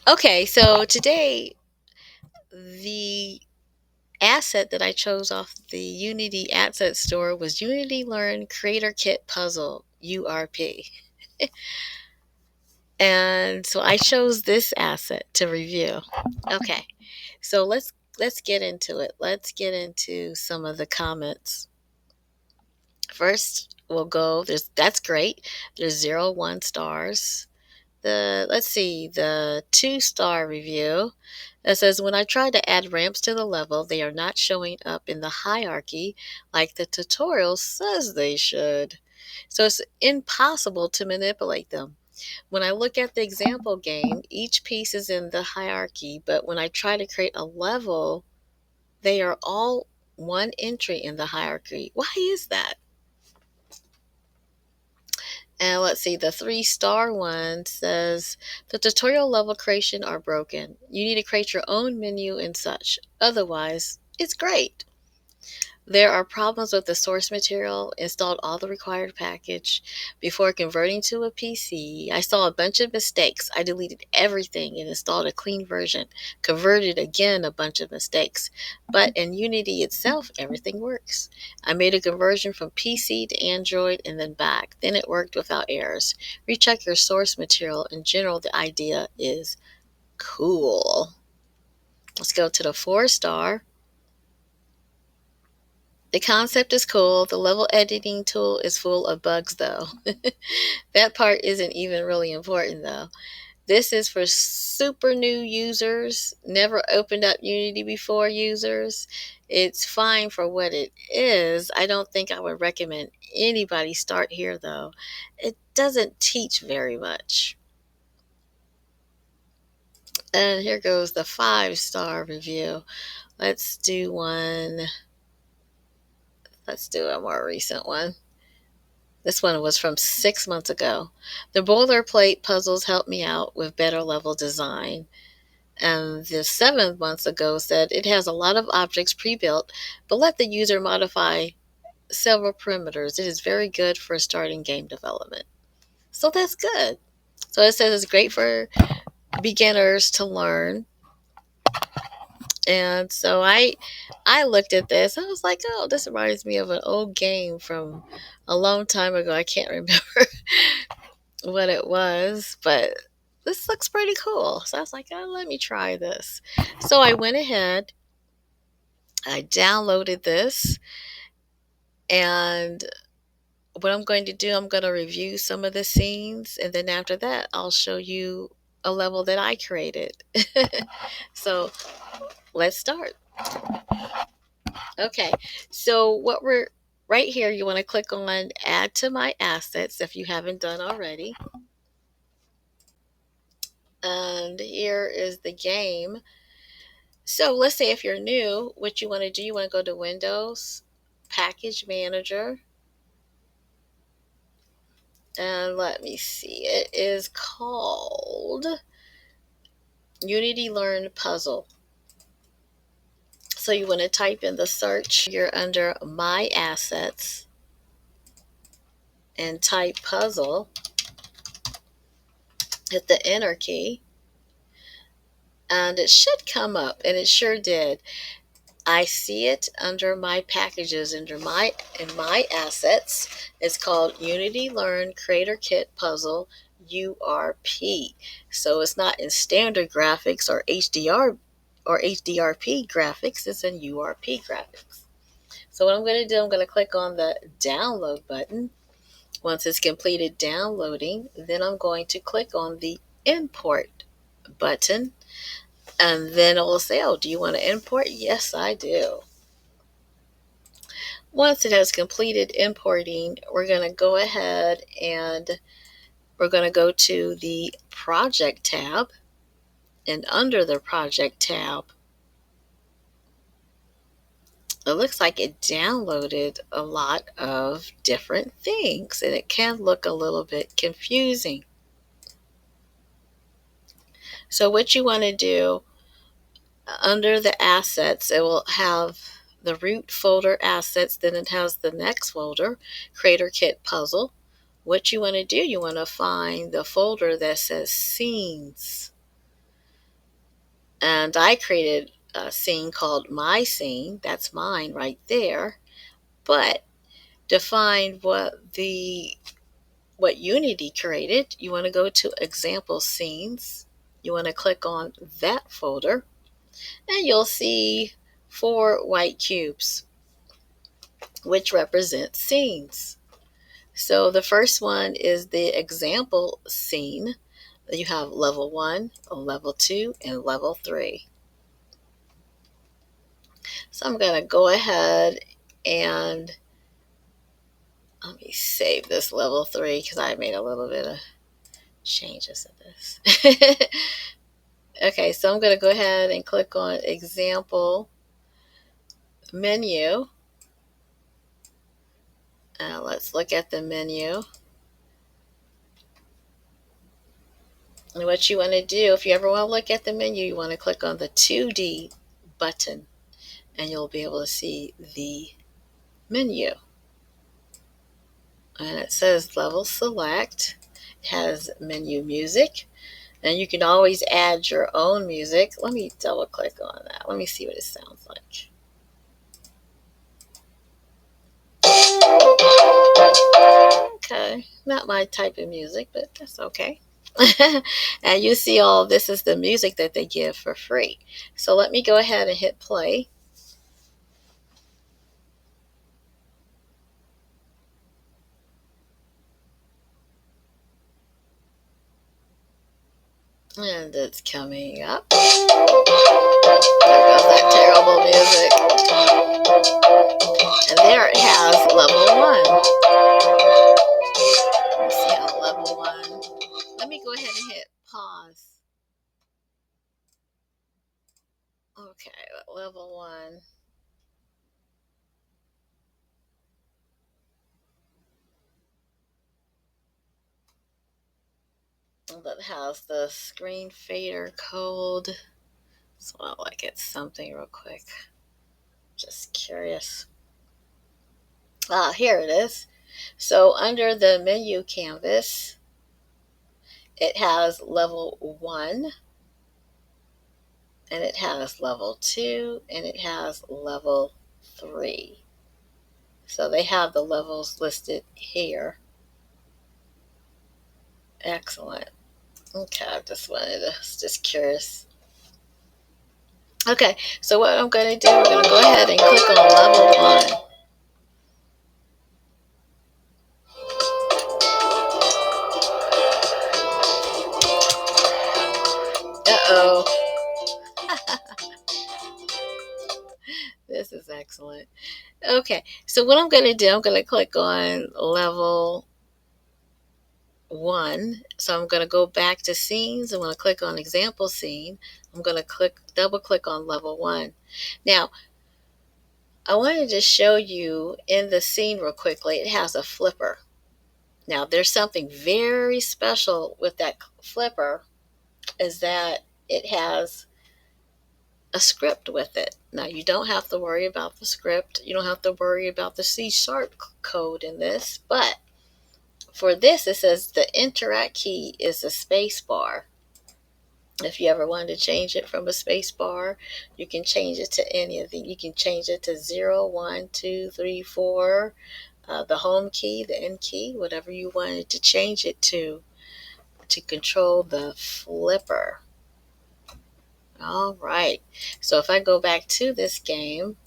Okay, so today the asset that I chose off the Unity Asset Store was Unity Learn Creator Kit Puzzle URP. And so I chose this asset to review. Okay. So let's get into it. Let's get into some of the comments. First, we'll go that's great. There's 0 1 stars. The 2-star review that says, when I try to add ramps to the level, they are not showing up in the hierarchy like the tutorial says they should. So it's impossible to manipulate them. When I look at the example game, each piece is in the hierarchy, but when I try to create a level, they are all one entry in the hierarchy. Why is that? And let's see, the 3-star one says the tutorial level creation are broken. You need to create your own menu and such. Otherwise, it's great. There are problems with the source material, installed all the required package. Before converting to a PC, I saw a bunch of mistakes. I deleted everything and installed a clean version. Converted again, a bunch of mistakes. But in Unity itself, everything works. I made a conversion from PC to Android and then back. Then it worked without errors. Recheck your source material. In general, the idea is cool. Let's go to the 4-star. The concept is cool. The level editing tool is full of bugs, though. That part isn't even really important, though. This is for super new users, never opened up Unity before users. It's fine for what it is. I don't think I would recommend anybody start here, though. It doesn't teach very much. And here goes the 5-star review. Let's do one. Let's do a more recent one. This one was from 6 months ago. The boilerplate puzzles helped me out with better level design. And the 7 months ago said it has a lot of objects pre-built, but let the user modify several perimeters. It is very good for starting game development. So that's good. So it says it's great for beginners to learn. And so I looked at this. I was like, oh, this reminds me of an old game from a long time ago. I can't remember what it was, but this looks pretty cool. So I was like, oh, let me try this. So I went ahead, I downloaded this, and what I'm going to do, I'm going to review some of the scenes, and then after that, I'll show you a level that I created. So let's start. Okay, so what we're right here, you want to click on Add to My Assets if you haven't done already. And here is the game. So let's say if you're new, what you want to do, you want to go to Windows, Package Manager, and let me see, it is called Unity Learn Puzzle. So you want to type in the search, you're under My Assets, and type Puzzle, hit the Enter key, and it should come up, and it sure did. I see it under my packages, in my assets. It's called Unity Learn Creator Kit Puzzle URP. So it's not in standard graphics or HDR or HDRP graphics, it's in URP graphics. So what I'm going to do, I'm going to click on the download button. Once it's completed downloading, then I'm going to click on the import button. And then it will say, oh, do you want to import? Yes, I do. Once it has completed importing, we're going to go ahead and we're going to go to the Project tab. And under the Project tab, it looks like it downloaded a lot of different things. And it can look a little bit confusing. So what you want to do, under the assets, it will have the root folder assets, then it has the next folder, Creator Kit Puzzle. What you want to do, you want to find the folder that says scenes. And I created a scene called My Scene. That's mine right there. But to find what Unity created, you want to go to Example Scenes. You want to click on that folder, and you'll see 4 white cubes, which represent scenes. So the first one is the example scene. You have level 1, level 2, and level 3. So I'm going to go ahead and let me save this level 3 because I made a little bit of changes in this. Okay, so I'm going to go ahead and click on example menu. Let's look at the menu. And what you want to do, if you ever want to look at the menu, you want to click on the 2D button and you'll be able to see the menu. And it says level select. It has menu music. And you can always add your own music. Let me double click on that. Let me see what it sounds like. Okay, not my type of music, but that's okay. And you see all this is the music that they give for free. So let me go ahead and hit play. And it's coming up. There goes that terrible music. And there it has level 1. Let's see how level 1. Let me go ahead and hit pause. Okay, level 1. That has the screen fader code. So I'll like it something real quick. Just curious. Here it is. So under the menu canvas, it has level 1, and it has level 2, and it has level 3. So they have the levels listed here. Excellent. Okay, I just curious. Okay, so what I'm going to do, we're going to go ahead and click on level 1. Uh-oh. This is excellent. Okay, so what I'm going to do, I'm going to click on level 1. So I'm going to go back to scenes. I'm going to click on example scene. I'm going to double click on level 1. Now, I wanted to show you in the scene real quickly, it has a flipper. Now, there's something very special with that flipper is that it has a script with it. Now, you don't have to worry about the script. You don't have to worry about the C# code in this, but for this, it says the interact key is a space bar. If you ever wanted to change it from a space bar, you can change it to any of them. You can change it to 0, 1, 2, 3, 4, the home key, the end key, whatever you wanted to change it to control the flipper. All right. So if I go back to this game,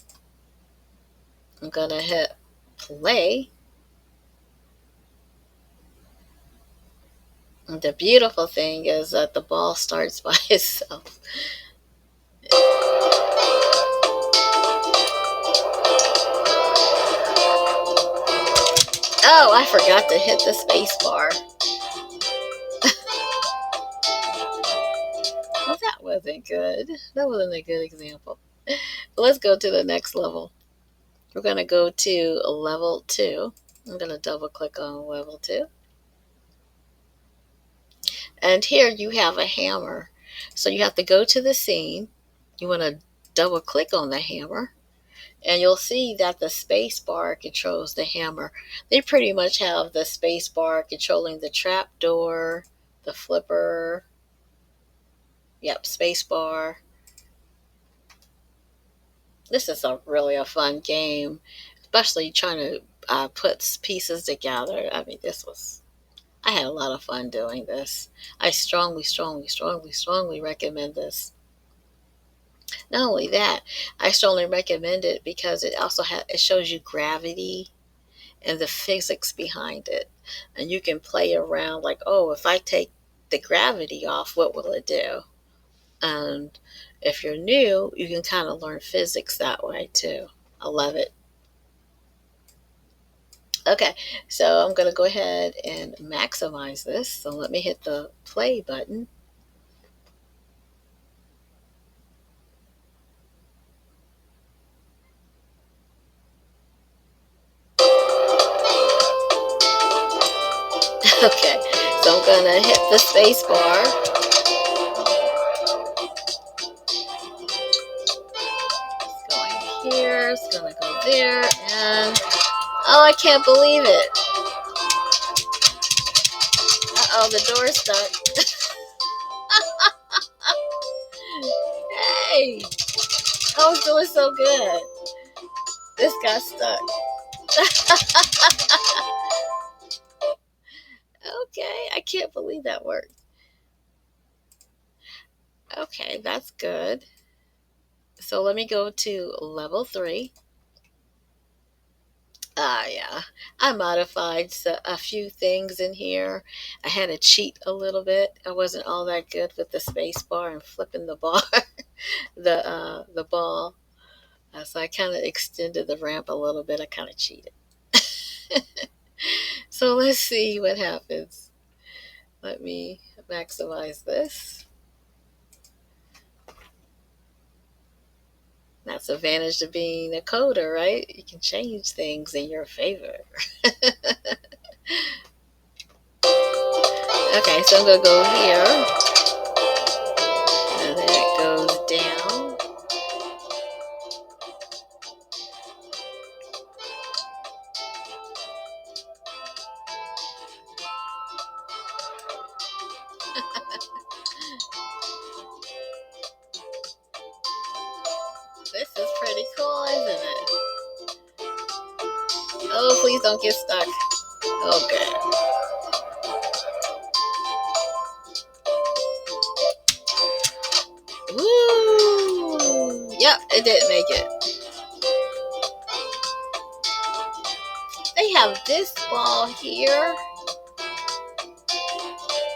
I'm going to hit play. The beautiful thing is that the ball starts by itself. Oh, I forgot to hit the space bar. Well, that wasn't good. That wasn't a good example. Let's go to the next level. We're going to go to level 2. I'm going to double click on level 2. And here you have a hammer. So you have to go to the scene. You want to double click on the hammer. And you'll see that the space bar controls the hammer. They pretty much have the space bar controlling the trap door, the flipper. Yep, space bar. This is really a fun game, especially trying to put pieces together. I mean, I had a lot of fun doing this. I strongly recommend this. Not only that, I strongly recommend it because it shows you gravity and the physics behind it. And you can play around like, oh, if I take the gravity off, what will it do? And if you're new, you can kind of learn physics that way too. I love it. Okay, so I'm going to go ahead and maximize this. So let me hit the play button. Okay, so I'm going to hit the space bar. It's going here, it's going to go there, and oh, I can't believe it. Uh-oh, the door's stuck. Hey, I was doing so good. This got stuck. Okay, I can't believe that worked. Okay, that's good. So let me go to level 3. Yeah. I modified a few things in here. I had to cheat a little bit. I wasn't all that good with the space bar and flipping the bar, the ball. So I kind of extended the ramp a little bit. I kind of cheated. So let's see what happens. Let me maximize this. That's the advantage of being a coder, right? You can change things in your favor. Okay, so I'm gonna go here, and then it goes down. This is pretty cool, isn't it? Oh, please don't get stuck. Okay. Woo! Yep, it did make it. They have this ball here,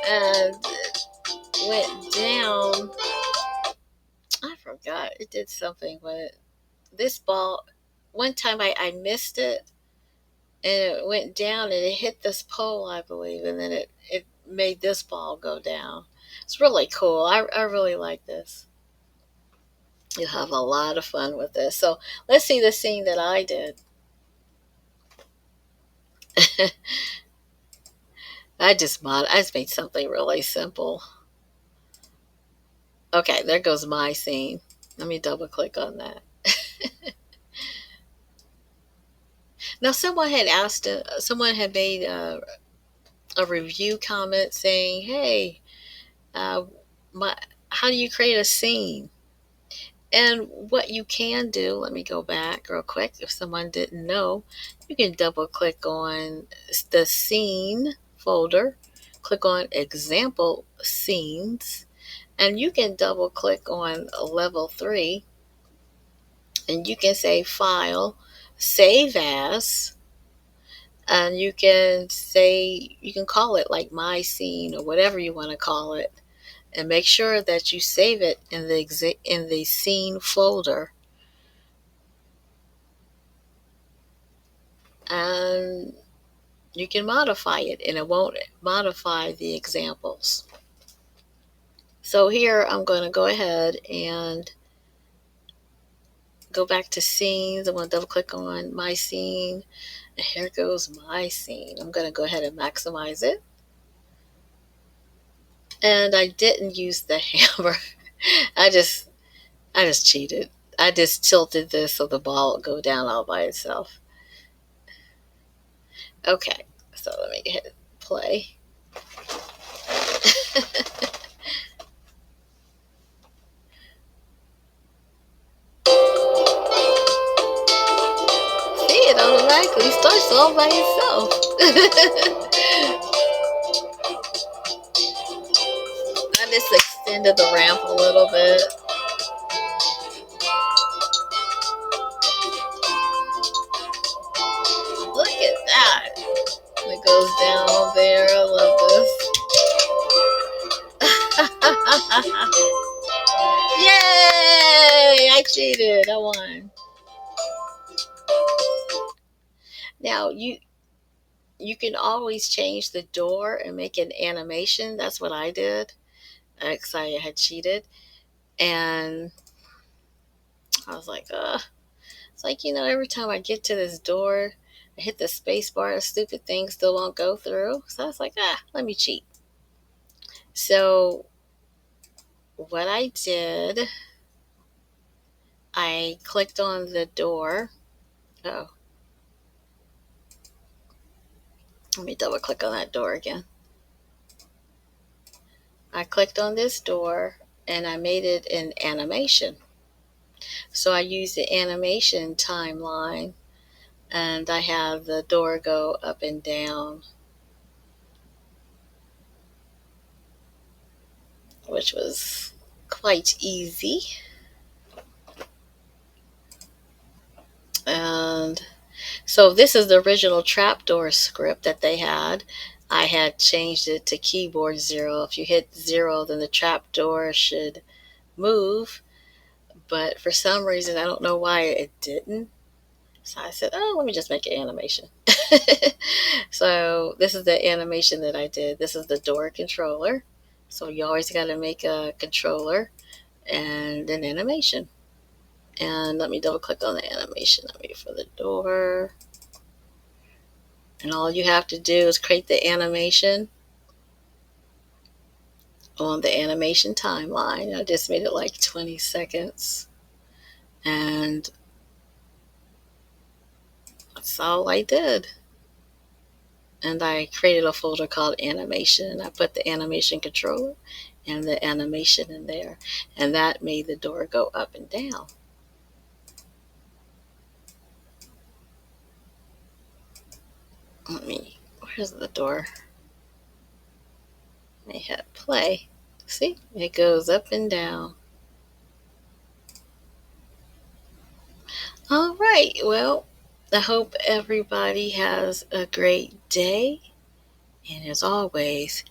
and it went down. I forgot. It did something with it. This ball, one time I missed it, and it went down and it hit this pole, I believe, and then it made this ball go down. It's really cool. I really like this. You'll have a lot of fun with this. So let's see the scene that I did. I just made something really simple. Okay, there goes my scene. Let me double click on that. Now, someone had made a review comment saying, "Hey, uh, my, how do you create a scene?" And what you can do, let me go back real quick. If someone didn't know, you can double click on the scene folder, click on example scenes, and you can double click on level 3, and you can say file, save as, and you can call it like my scene or whatever you want to call it, and make sure that you save it in the scene folder, and you can modify it and it won't modify the examples. So here I'm going to go ahead and go back to scenes. I'm going to double click on my scene, and here goes my scene. I'm going to go ahead and maximize it. And I didn't use the hammer. I just cheated. I just tilted this so the ball would go down all by itself. Okay, so let me hit play. exactly. He starts all by himself. I just extended the ramp a little bit. Look at that. It goes down there. I love this. Yay! I cheated. I won. Now you can always change the door and make an animation. That's what I did. Because I had cheated, and I was like, it's like, every time I get to this door, I hit the space bar, the stupid thing still won't go through. So I was like, let me cheat. So what I did, I clicked on the door. Oh, let me double click on that door again. I clicked on this door and I made it an animation. So I used the animation timeline and I have the door go up and down, which was quite easy. And so this is the original trapdoor script that they had. I had changed it to keyboard 0. If you hit 0, then the trapdoor should move. But for some reason, I don't know why it didn't. So I said, let me just make an animation. So this is the animation that I did. This is the door controller. So you always got to make a controller and an animation. And let me double click on the animation. Let me for the door. And all you have to do is create the animation on the animation timeline. I just made it like 20 seconds. And that's all I did. And I created a folder called animation. And I put the animation controller and the animation in there. And that made the door go up and down. Where's the door? I hit play. See, it goes up and down. All right, well, I hope everybody has a great day. And as always,